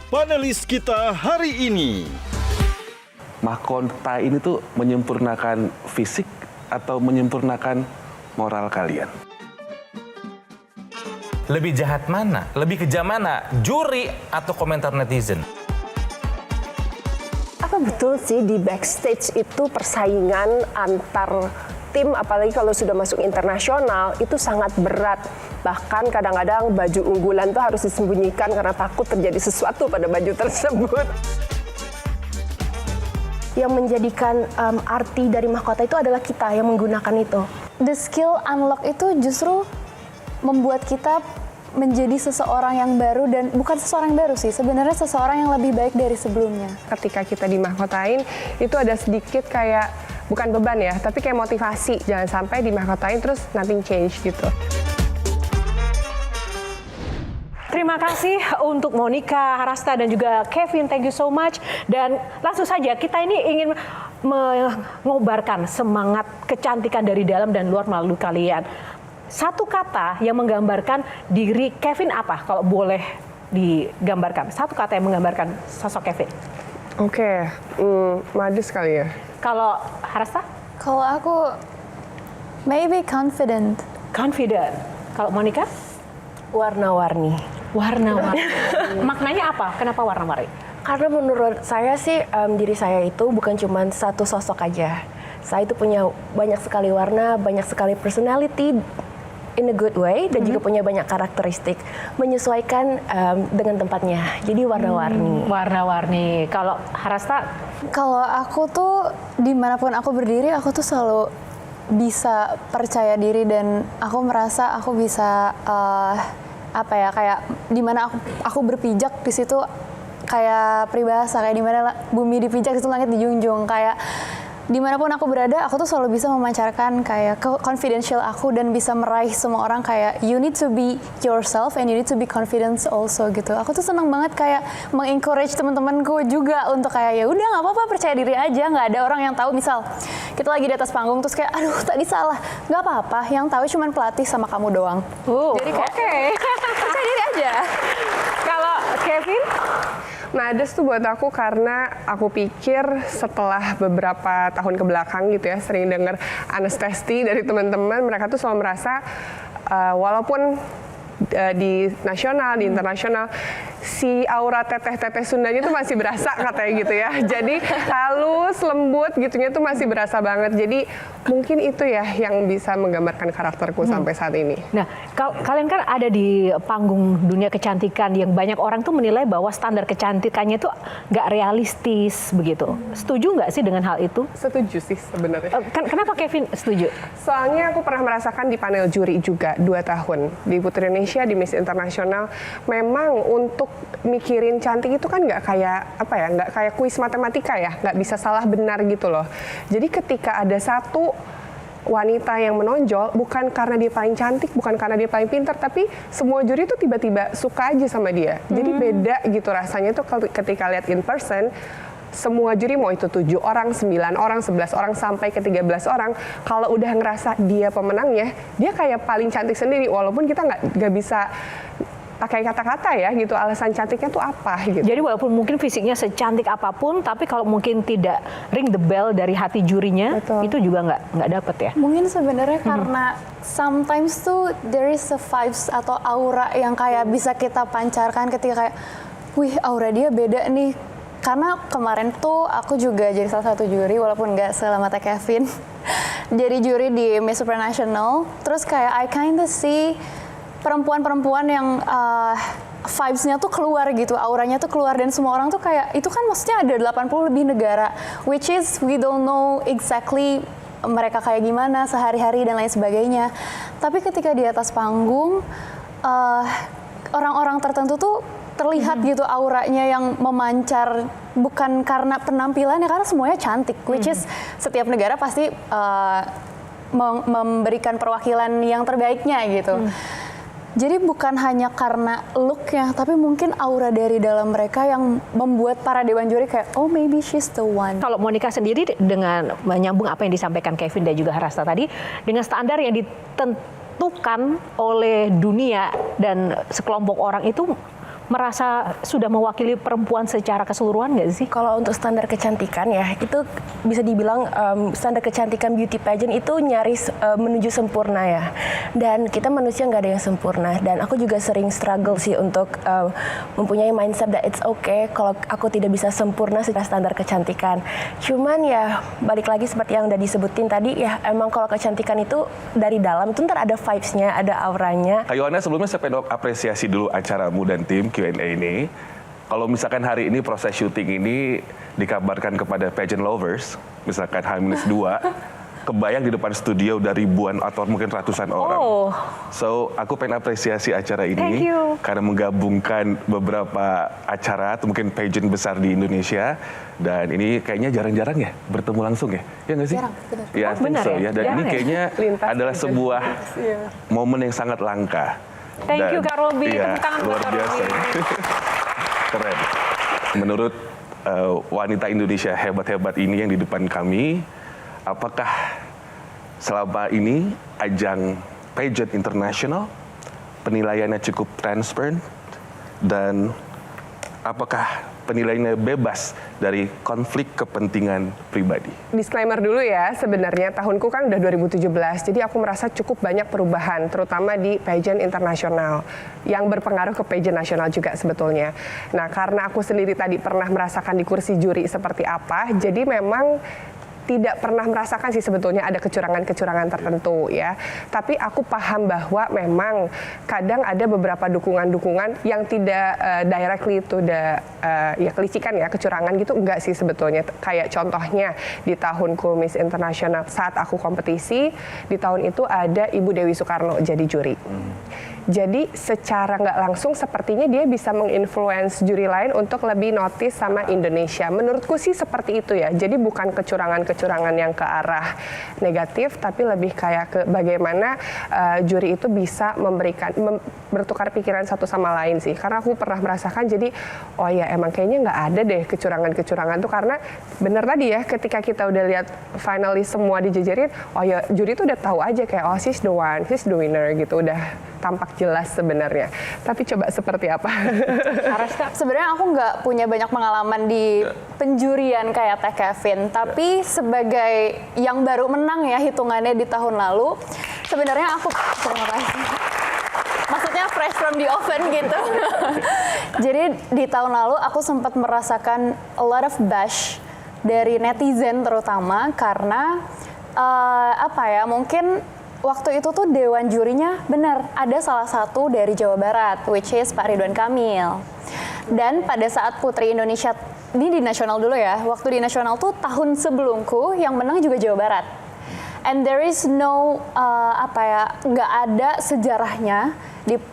panelis kita hari ini. Mahkota ini tuh menyempurnakan fisik atau menyempurnakan moral kalian? Lebih jahat mana? Lebih kejam mana? Juri atau komentar netizen? Apa betul sih di backstage itu persaingan antar tim, apalagi kalau sudah masuk internasional, itu sangat berat. Bahkan kadang-kadang baju unggulan tuh harus disembunyikan karena takut terjadi sesuatu pada baju tersebut. Yang menjadikan arti dari mahkota itu adalah kita yang menggunakan itu. The skill unlock itu justru membuat kita menjadi seseorang yang baru, dan bukan seseorang yang baru sih, sebenarnya seseorang yang lebih baik dari sebelumnya. Ketika kita dimahkotain, itu ada sedikit kayak, bukan beban ya, tapi kayak motivasi. Jangan sampai dimahkotain terus nothing change gitu. Terima kasih untuk Monica, Harasta, dan juga Kevin. Thank you so much. Dan langsung saja kita ini ingin mengobarkan semangat kecantikan dari dalam dan luar melalui kalian. Satu kata yang menggambarkan diri Kevin apa? Kalau boleh digambarkan. Satu kata yang menggambarkan sosok Kevin. Oke, modest kali ya. Kalau Harasta? Kalau aku, maybe confident. Confident. Kalau Monica? Warna-warni. Warna-warni. Maknanya apa? Kenapa warna-warni? Karena menurut saya sih diri saya itu bukan cuma satu sosok aja. Saya itu punya banyak sekali warna, banyak sekali personality in a good way, dan juga punya banyak karakteristik. Menyesuaikan dengan tempatnya. Jadi warna-warni. Warna-warni. Kalau Harasta? Kalau aku tuh dimanapun aku berdiri, aku tuh selalu bisa percaya diri, dan aku merasa aku bisa kayak dimana aku berpijak di situ kayak peribahasa, kayak dimana bumi dipijak itu langit dijunjung, kayak dimanapun aku berada, aku tuh selalu bisa memancarkan kayak confidential aku dan bisa meraih semua orang kayak you need to be yourself and you need to be confident also gitu. Aku tuh seneng banget kayak mengencourage teman-temanku juga untuk kayak ya udah nggak apa-apa, percaya diri aja, nggak ada orang yang tahu. Misal kita lagi di atas panggung terus kayak aduh tadi salah, nggak apa-apa, yang tahu cuman pelatih sama kamu doang. Jadi kayak percaya diri aja. Kalau Kevin? Modest tuh buat aku karena aku pikir setelah beberapa tahun ke belakang gitu ya, sering dengar anestesi dari teman-teman, mereka tuh selalu merasa walaupun di nasional, di internasional, si aura teteh-teteh Sundanya tuh masih berasa katanya gitu ya. Jadi halus, lembut gitunya tuh masih berasa banget. Jadi mungkin itu ya yang bisa menggambarkan karakterku sampai saat ini. Nah, kalian kan ada di panggung dunia kecantikan yang banyak orang tuh menilai bahwa standar kecantikannya tuh nggak realistis begitu. Setuju nggak sih dengan hal itu? Setuju sih sebenarnya. Kenapa Kevin setuju? Soalnya aku pernah merasakan di panel juri juga 2 tahun di Putri Indonesia, di Miss Internasional. Memang untuk mikirin cantik itu kan nggak kayak apa ya, nggak kayak kuis matematika ya, nggak bisa salah benar gitu loh. Jadi ketika ada satu wanita yang menonjol, bukan karena dia paling cantik, bukan karena dia paling pintar, tapi semua juri tuh tiba-tiba suka aja sama dia. Jadi beda gitu rasanya tuh ketika lihat in person. Semua juri, mau itu 7 orang, 9 orang, 11 orang, sampai ke 13 orang, kalau udah ngerasa dia pemenangnya, dia kayak paling cantik sendiri, walaupun kita nggak bisa pakai kata-kata ya gitu, alasan cantiknya tuh apa gitu. Jadi walaupun mungkin fisiknya secantik apapun, tapi kalau mungkin tidak ring the bell dari hati jurinya, Betul. itu juga nggak dapet ya. Mungkin sebenarnya karena sometimes tuh there is a vibes atau aura yang kayak bisa kita pancarkan ketika kayak, wih aura dia beda nih. Karena kemarin tuh aku juga jadi salah satu juri, walaupun nggak selama Kevin. Jadi juri di Miss Supranational, terus kayak I kinda see perempuan-perempuan yang vibes-nya tuh keluar gitu, auranya tuh keluar, dan semua orang tuh kayak, itu kan maksudnya ada 80 lebih negara, which is we don't know exactly mereka kayak gimana sehari-hari dan lain sebagainya. Tapi ketika di atas panggung, orang-orang tertentu tuh terlihat gitu auranya yang memancar, bukan karena penampilannya, karena semuanya cantik, which is setiap negara pasti memberikan perwakilan yang terbaiknya gitu. Jadi bukan hanya karena look-nya, tapi mungkin aura dari dalam mereka yang membuat para dewan juri kayak, oh maybe she's the one. Kalau Monica sendiri dengan menyambung apa yang disampaikan Kevin dan juga Harasta tadi, dengan standar yang ditentukan oleh dunia dan sekelompok orang itu, merasa sudah mewakili perempuan secara keseluruhan nggak sih? Kalau untuk standar kecantikan ya, itu bisa dibilang standar kecantikan beauty pageant itu nyaris menuju sempurna ya. Dan kita manusia nggak ada yang sempurna. Dan aku juga sering struggle sih untuk mempunyai mindset that it's okay kalau aku tidak bisa sempurna secara standar kecantikan. Cuman ya balik lagi seperti yang udah disebutin tadi ya, emang kalau kecantikan itu dari dalam itu ntar ada vibes-nya, ada auranya. Kak Yohana, sebelumnya saya pengen apresiasi dulu acaramu dan tim Q&A ini. Kalau misalkan hari ini proses syuting ini dikabarkan kepada pageant lovers, misalkan H-2, kebayang di depan studio udah ribuan atau mungkin ratusan orang. Oh. So, aku pengen apresiasi acara Thank ini you. karena menggabungkan beberapa acara atau mungkin pageant besar di Indonesia. Dan ini kayaknya jarang-jarang ya bertemu langsung ya? Ya nggak sih? Jarang, benar. Ya, I think Benar so, ya? ya. Dan Jarang ini ya? kayaknya Lintas adalah pageant. sebuah momen yang sangat langka. Thank you, Kak Robi. Iya, Tepuk tangan buat luar Kak biasa. Robi. Keren. Menurut wanita Indonesia hebat-hebat ini yang di depan kami, apakah selama ini ajang pageant internasional penilaiannya cukup transparent dan apakah penilaiannya bebas dari konflik kepentingan pribadi? Disclaimer dulu ya, sebenarnya tahunku kan udah 2017, jadi aku merasa cukup banyak perubahan, terutama di pageant internasional, yang berpengaruh ke pageant nasional juga sebetulnya. Nah, karena aku sendiri tadi pernah merasakan di kursi juri seperti apa, jadi memang tidak pernah merasakan sih sebetulnya ada kecurangan-kecurangan tertentu ya. Tapi aku paham bahwa memang kadang ada beberapa dukungan-dukungan yang tidak directly to the ya kelicikan ya, kecurangan gitu enggak sih sebetulnya. Kayak contohnya di tahunku Miss International saat aku kompetisi, di tahun itu ada Ibu Dewi Soekarno jadi juri. Jadi secara nggak langsung sepertinya dia bisa menginfluence juri lain untuk lebih notice sama Indonesia. Menurutku sih seperti itu ya. Jadi bukan kecurangan-kecurangan yang ke arah negatif, tapi lebih kayak ke bagaimana juri itu bisa memberikan bertukar pikiran satu sama lain sih. Karena aku pernah merasakan jadi oh ya emang kayaknya nggak ada deh kecurangan-kecurangan tuh, karena bener tadi ya ketika kita udah lihat finalis semua dijejerin, oh ya juri tuh udah tahu aja kayak oh she's the one, she's the winner gitu, udah tampak jelas sebenarnya. Tapi coba seperti apa? Sebenarnya aku nggak punya banyak pengalaman di penjurian kayak Teh Kevin, tapi sebagai yang baru menang ya hitungannya di tahun lalu, sebenarnya aku terima kasih. Maksudnya fresh from the oven gitu. Jadi di tahun lalu aku sempat merasakan a lot of bash dari netizen terutama karena apa ya, mungkin waktu itu tuh dewan jurinya benar ada salah satu dari Jawa Barat, which is Pak Ridwan Kamil. Dan pada saat Putri Indonesia, ini di nasional dulu ya, waktu di nasional tuh tahun sebelumku yang menang juga Jawa Barat. And there is no apa ya, nggak ada sejarahnya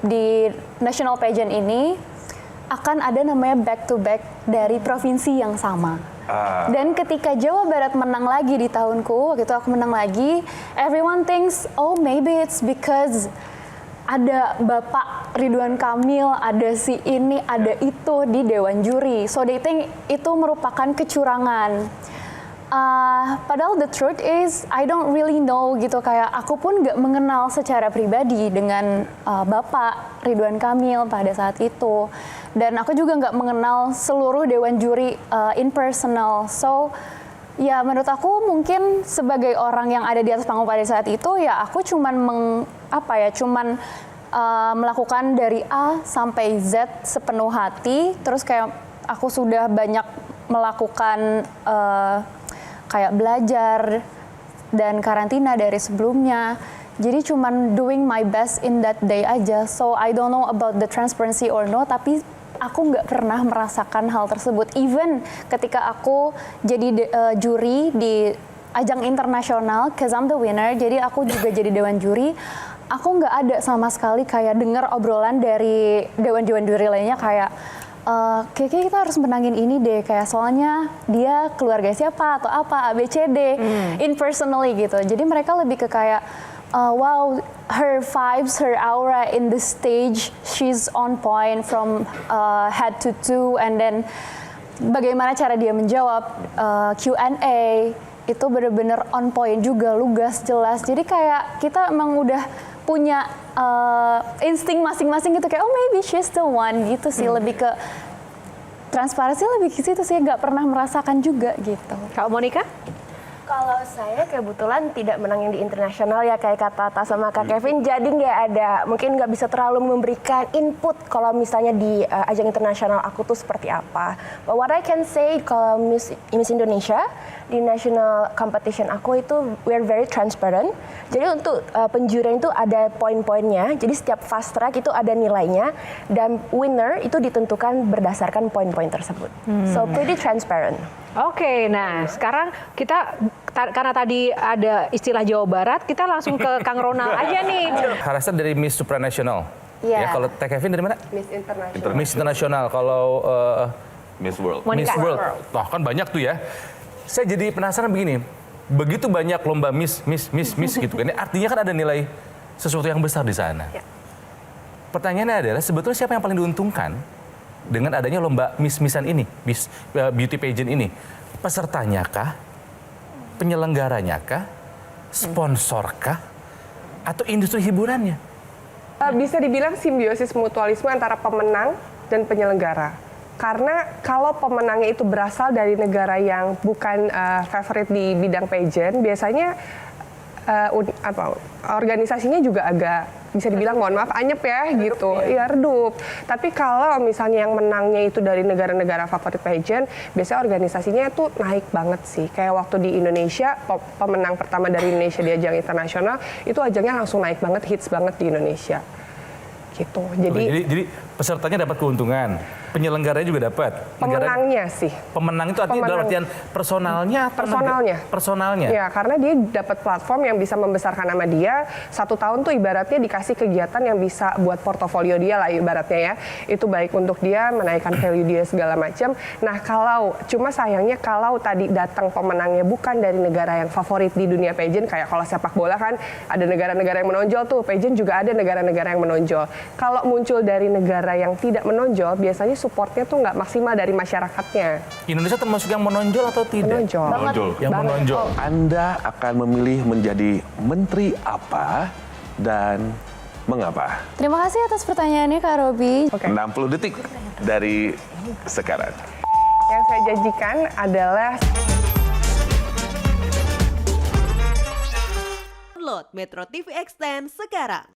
di national pageant ini akan ada namanya back to back dari provinsi yang sama. Dan ketika Jawa Barat menang lagi di tahunku, waktu itu aku menang lagi, everyone thinks, oh maybe it's because ada Bapak Ridwan Kamil, ada si ini, ada itu di Dewan Juri. So they think itu merupakan kecurangan. Padahal the truth is, I don't really know gitu, kayak aku pun nggak mengenal secara pribadi dengan Bapak Ridwan Kamil pada saat itu. Dan aku juga nggak mengenal seluruh Dewan Juri in personal. So, ya menurut aku mungkin sebagai orang yang ada di atas panggung pada saat itu, ya aku cuman melakukan dari A sampai Z sepenuh hati. Terus kayak aku sudah banyak melakukan kayak belajar dan karantina dari sebelumnya. Jadi cuman doing my best in that day aja. So I don't know about the transparency or no, tapi aku nggak pernah merasakan hal tersebut. Even ketika aku jadi juri di ajang internasional, cause I'm the winner, jadi aku juga jadi dewan juri, aku nggak ada sama sekali kayak dengar obrolan dari dewan-dewan juri lainnya kayak, kayaknya kita harus menangin ini deh, kayak soalnya dia keluarga siapa atau apa, ABCD, impersonally gitu. Jadi mereka lebih ke kayak, wow, her vibes, her aura in the stage, she's on point from head to toe, and then bagaimana cara dia menjawab Q&A itu benar-benar on point juga, lugas, jelas. Jadi kayak kita emang udah punya insting masing-masing gitu kayak oh maybe she's the one gitu sih, lebih ke transparansi, lebih ke situ sih, nggak pernah merasakan juga gitu. Kak Monica? Kalau saya kebetulan tidak menang yang di internasional ya kayak kata Tata sama Kak Kevin, jadi nggak ada, mungkin nggak bisa terlalu memberikan input kalau misalnya di ajang internasional aku tuh seperti apa. But what I can say kalau Miss Indonesia di national competition aku itu we're very transparent. Jadi untuk penjurian itu ada poin-poinnya, jadi setiap fast track itu ada nilainya dan winner itu ditentukan berdasarkan poin-poin tersebut. So pretty transparent. Oke, nah sekarang kita karena tadi ada istilah Jawa Barat, kita langsung ke Kang Ronald aja nih. Harasa dari Miss Supranational. Iya. Ya, kalau Teh Kevin dari mana? Miss International. Miss International. Kalau Miss World. Monica. Miss World. Wah, kan banyak tuh ya. Saya jadi penasaran begini. Begitu banyak lomba Miss gitu kan. Ini artinya kan ada nilai sesuatu yang besar di sana. Ya. Pertanyaannya adalah sebetulnya siapa yang paling diuntungkan dengan adanya lomba Miss-Missan ini, Miss Beauty Pageant ini? Pesertanya kah? Penyelenggaranya kah? Sponsor kah? Atau industri hiburannya? Bisa dibilang simbiosis mutualisme antara pemenang dan penyelenggara. Karena kalau pemenangnya itu berasal dari negara yang bukan favorit di bidang pageant, biasanya organisasinya juga agak bisa dibilang mohon maaf anyep ya gitu, ya redup. Tapi kalau misalnya yang menangnya itu dari negara-negara favorit pageant, biasanya organisasinya itu naik banget sih. Kayak waktu di Indonesia, pemenang pertama dari Indonesia di ajang internasional, itu ajangnya langsung naik banget, hits banget di Indonesia. Gitu. Jadi pesertanya dapat keuntungan, penyelenggaranya juga dapat. Pemenangnya sih. Pemenang itu artinya dalam artian personalnya atau personalnya. Ya, karena dia dapat platform yang bisa membesarkan nama dia. 1 tahun tuh ibaratnya dikasih kegiatan yang bisa buat portofolio dia lah ibaratnya ya. Itu baik untuk dia menaikkan value dia segala macam. Nah, cuma sayangnya kalau tadi datang pemenangnya bukan dari negara yang favorit di dunia pageant, kayak kalau sepak bola kan ada negara-negara yang menonjol tuh, pageant juga ada negara-negara yang menonjol. Kalau muncul dari negara yang tidak menonjol, biasanya supportnya tuh nggak maksimal dari masyarakatnya. Indonesia termasuk yang menonjol atau tidak? Menonjol. Yang menonjol. Anda akan memilih menjadi menteri apa dan mengapa? Terima kasih atas pertanyaannya Kak Robi. 60 detik dari sekarang. Yang saya janjikan adalah Download Metro TV Extend sekarang.